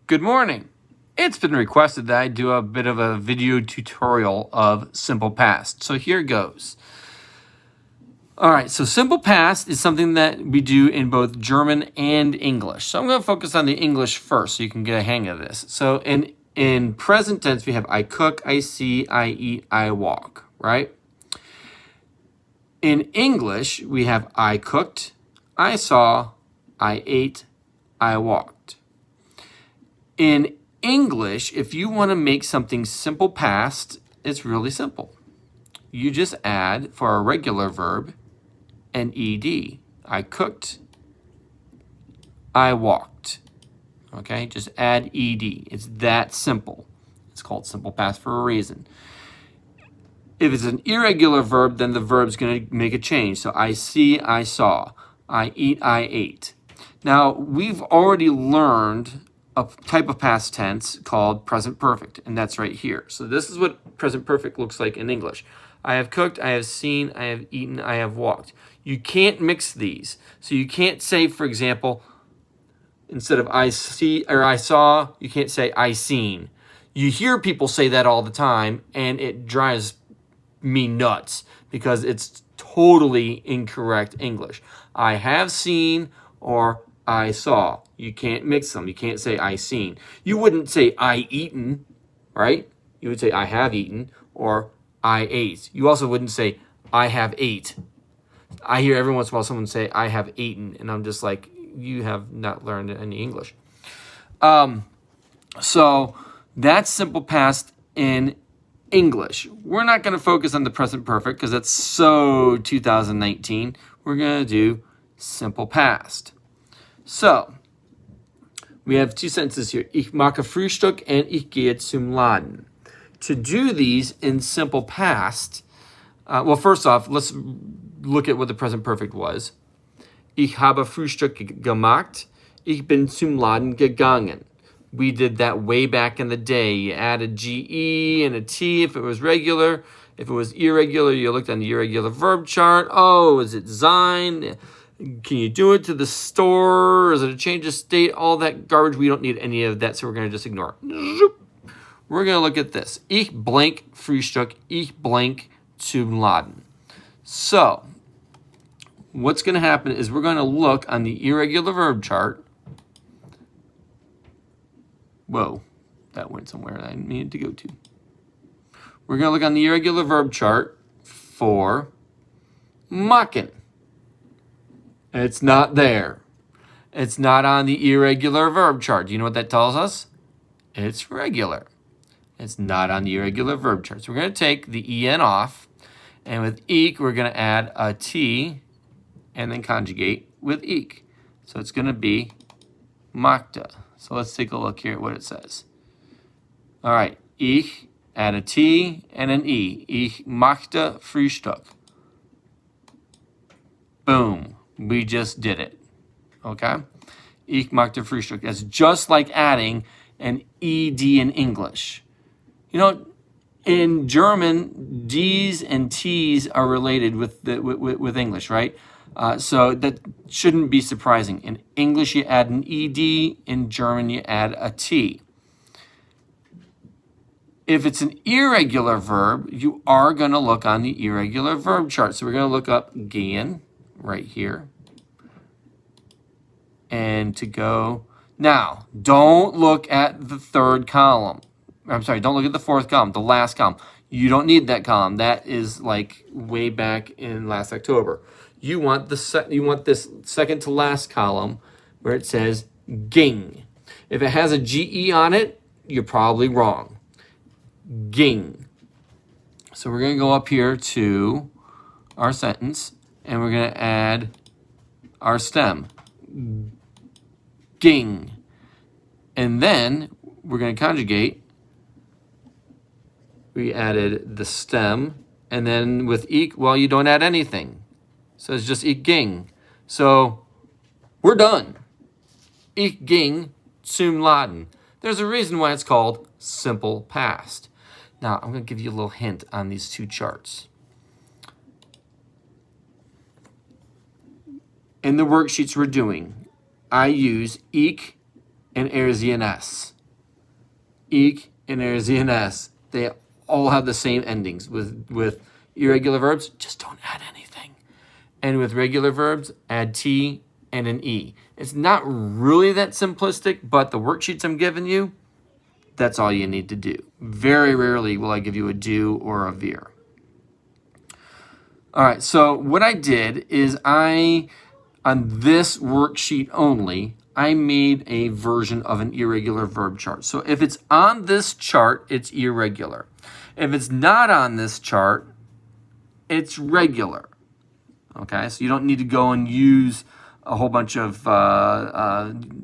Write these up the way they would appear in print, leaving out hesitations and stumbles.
Good morning. It's been requested that I do a bit of a video tutorial of simple past. So here goes. All right, so simple past is something that we do in both German and English. So I'm going to focus on the English first so you can get a hang of this. So in present tense, we have I cook, I see, I eat, I walk, right? In English, we have I cooked, I saw, I ate, I walked. In English, if you want to make something simple past, it's really simple. You just add, for a regular verb, an ed. I cooked, I walked. Okay, just add ed. It's that simple. It's called simple past for a reason. If it's an irregular verb, then the verb's going to make a change. So I see, I saw. I eat, I ate. Now, we've already learned a type of past tense called present perfect, and that's right here. So this is what present perfect looks like in English. I have cooked, I have seen, I have eaten, I have walked. You can't mix these. So you can't say, for example, instead of I see or I saw, you can't say I seen. You hear people say that all the time, and it drives me nuts because it's totally incorrect English. I have seen or I saw. You can't mix them. You can't say I seen. You wouldn't say I eaten, right? You would say I have eaten or I ate. You also wouldn't say I have ate. I hear every once in a while someone say I have eaten, and I'm just like, you have not learned any English. So that's simple past in English. We're not going to focus on the present perfect because that's so 2019. We're going to do simple past. So we have two sentences here. Ich mache Frühstück and ich gehe zum Laden. To do these in simple past, well, first off, let's look at what the present perfect was. Ich habe Frühstück gemacht. Ich bin zum Laden gegangen. We did that way back in the day. You added GE and a T if it was regular. If it was irregular, you looked on the irregular verb chart. Oh, is it sein? Can you do it to the store? Is it a change of state? All that garbage. We don't need any of that, so we're going to just ignore it. We're going to look at this. Ich blank Frühstück. Ich blank zum Laden. So what's going to happen is we're going to look on the irregular verb chart. Whoa, that went somewhere I needed to go to. We're going to look on the irregular verb chart for machen. It's not there. It's not on the irregular verb chart. Do you know what that tells us? It's regular. It's not on the irregular verb chart. So we're going to take the en off, and with ik, we're going to add a t and then conjugate with ik. So it's going to be machte. So let's take a look here at what it says. All right, ich, add a T and an E. Ich machte Frühstück. Boom, we just did it, okay? Ich machte Frühstück. That's just like adding an ED in English. You know, in German, D's and T's are related with English, right? So that shouldn't be surprising. In English, you add an ED. In German, you add a T. If it's an irregular verb, you are going to look on the irregular verb chart. So we're going to look up gehen right here. And to go. Now, don't look at the third column. I'm sorry, don't look at the fourth column, the last column. You don't need that column. That is like way back in last October. You want this second to last column where it says ging. If it has a GE on it, you're probably wrong. Ging. So we're going to go up here to our sentence, and we're going to add our stem. Ging. And then we're going to conjugate. We added the stem, and then with ik, well, you don't add anything. So it's just ich ging. So we're done. Ich ging zum Laden. There's a reason why it's called simple past. Now, I'm going to give you a little hint on these two charts. In the worksheets we're doing, I use ich and er, sie, and es. ik, and there's an s. They all have the same endings. With irregular verbs, just don't add anything. And with regular verbs, add t and an e. It's not really that simplistic, but the worksheets I'm giving you, that's all you need to do. Very rarely will I give you a do or a veer. All right, so what I did is on this worksheet only, I made a version of an irregular verb chart. So if it's on this chart, it's irregular. If it's not on this chart, it's regular. Okay, so you don't need to go and use a whole bunch of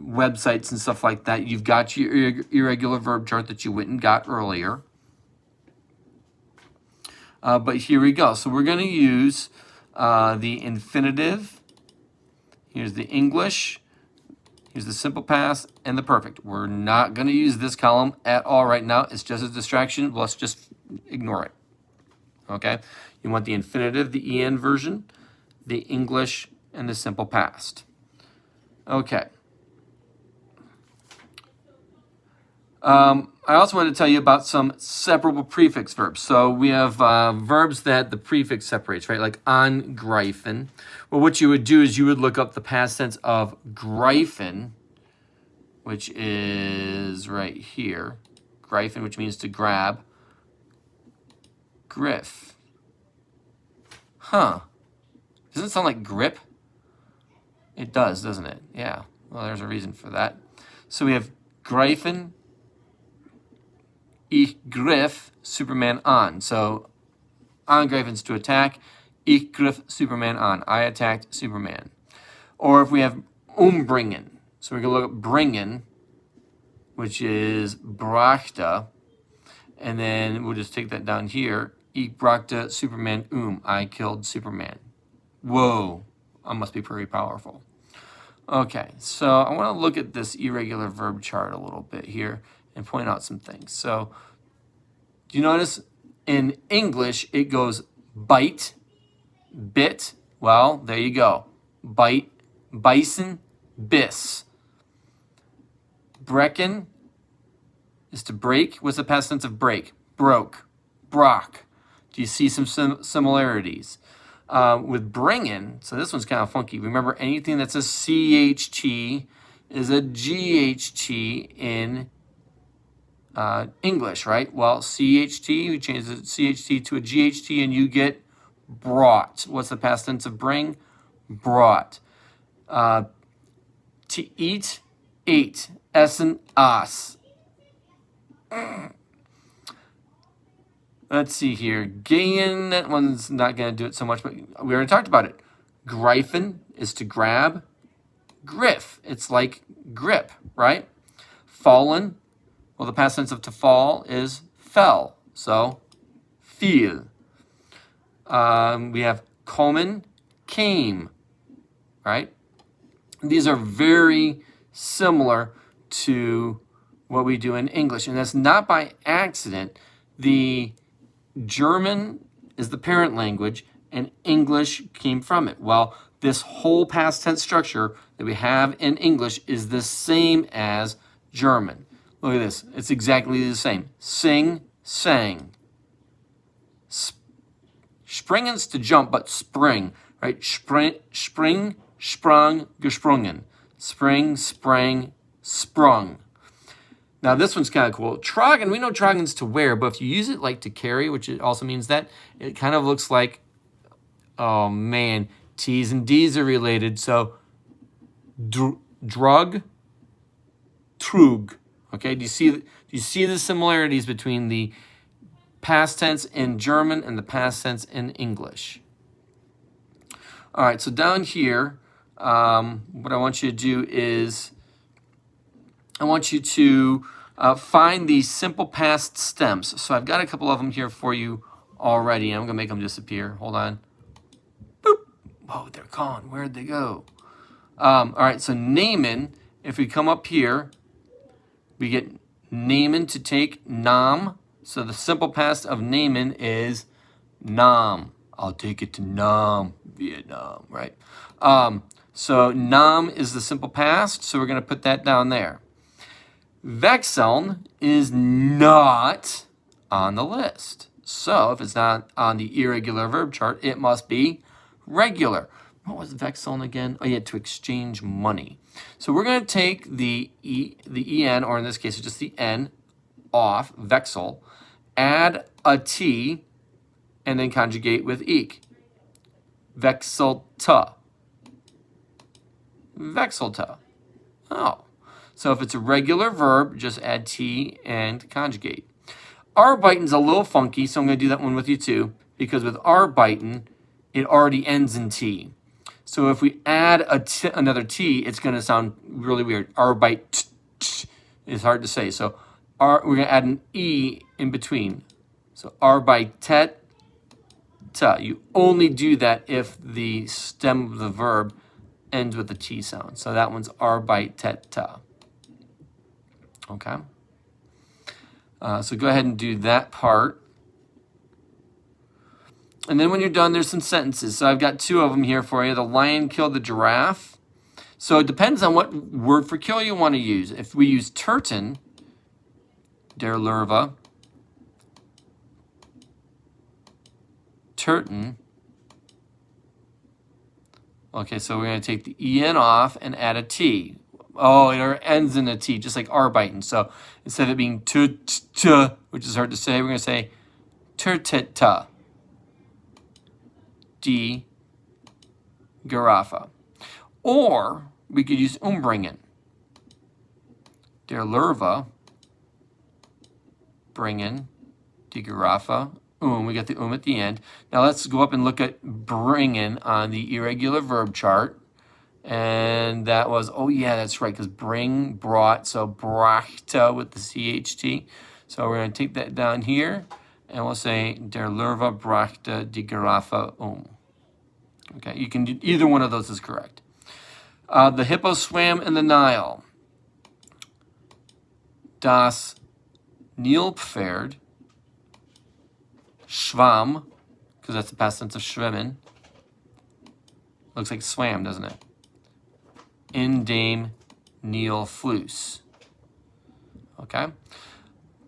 websites and stuff like that. You've got your irregular verb chart that you went and got earlier. But here we go. So we're going to use the infinitive. Here's the English. Here's the simple past and the perfect. We're not going to use this column at all right now. It's just a distraction. Let's just ignore it. Okay? You want the infinitive, the en version, the English, and the simple past. Okay. I also want to tell you about some separable prefix verbs. So we have verbs that the prefix separates, right? Like angreifen. Well, what you would do is you would look up the past tense of greifen, which is right here. Greifen, which means to grab. Griff. Huh. Doesn't it sound like grip? It does, doesn't it? Yeah. Well, there's a reason for that. So we have greifen. Ich griff Superman an. So angreifen's to attack. Ich griff Superman an. I attacked Superman. Or if we have umbringen. So we're going to look at bringen, which is brachte. And then we'll just take that down here. Ich brachte Superman I killed Superman. Whoa. I must be pretty powerful. Okay, so I want to look at this irregular verb chart a little bit here and point out some things. So, do you notice in English it goes bite, bit? Well, there you go. Bite, bison, bis. Brecken is to break. What's the past tense of break? Broke, brock. Do you see some similarities? With bringen, so this one's kind of funky. Remember, anything that's a CHT is a GHT in English, right? Well, CHT, we change the CHT to a GHT and you get brought. What's the past tense of bring? Brought. To eat, ate. Essen, ass. Let's see here. Gehen, that one's not going to do it so much, but we already talked about it. Greifen is to grab. Griff, it's like grip, right? Fallen, well, the past tense of to fall is fell, so fiel. We have kommen, came, right? These are very similar to what we do in English, and that's not by accident. The German is the parent language, and English came from it. Well, this whole past tense structure that we have in English is the same as German. Look at this. It's exactly the same. Sing, sang. Springen's to jump, but spring, right? Spring, sprung, gesprungen. Spring, sprang, sprung. Now, this one's kind of cool. Tragen, we know tragen's to wear, but if you use it like to carry, which it also means that, it kind of looks like, oh man, T's and D's are related. So, drug, trug. Okay, do you see the similarities between the past tense in German and the past tense in English? All right, so down here, what I want you to do is I want you to find these simple past stems. So I've got a couple of them here for you already. I'm going to make them disappear. Hold on. Boop. Whoa, they're gone. Where'd they go? All right, so Naaman, if we come up here, we get Naaman to take Nam. So the simple past of Naaman is Nam. I'll take it to Nam, Vietnam, right? So Nam is the simple past, so we're going to put that down there. Wechseln is not on the list. So if it's not on the irregular verb chart, it must be regular. What was wechseln again? Oh yeah, to exchange money. So we're going to take the en, or in this case, it's just the n, off, wechsel, add a t, and then conjugate with ik. Wechselte. Wechselte. Oh. So if it's a regular verb, just add t and conjugate. Arbeiten's a little funky, so I'm going to do that one with you too, because with arbeiten, it already ends in t. So if we add another t, it's going to sound really weird. Arbeit is hard to say. So we're going to add an e in between. So arbeitet. You only do that if the stem of the verb ends with the t sound. So that one's arbeitet. Okay. So go ahead and do that part. And then when you're done, there's some sentences. So I've got two of them here for you. The lion killed the giraffe. So it depends on what word for kill you want to use. If we use töten, der Löwe, töten. Okay, so we're going to take the en off and add a t. Oh, it ends in a t, just like arbeiten. So instead of it being t, which is hard to say, we're going to say tötete. Die Giraffe. Or we could use umbringen. Der Löwe bringen die Giraffe. We got the at the end. Now let's go up and look at bringen on the irregular verb chart. And that was, oh yeah, that's right, because bring, brought, so brachte with the CHT. So we're going to take that down here, and we'll say, der Löwe brachte die Giraffe Okay, you can do either one of those is correct. The hippo swam in the Nile. Das Nilpferd schwamm, because that's the past tense of schwimmen. Looks like swam, doesn't it? In dem Nilfluss. Okay.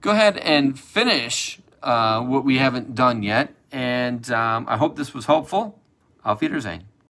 Go ahead and finish what we haven't done yet. And I hope this was helpful. Auf Wiedersehen.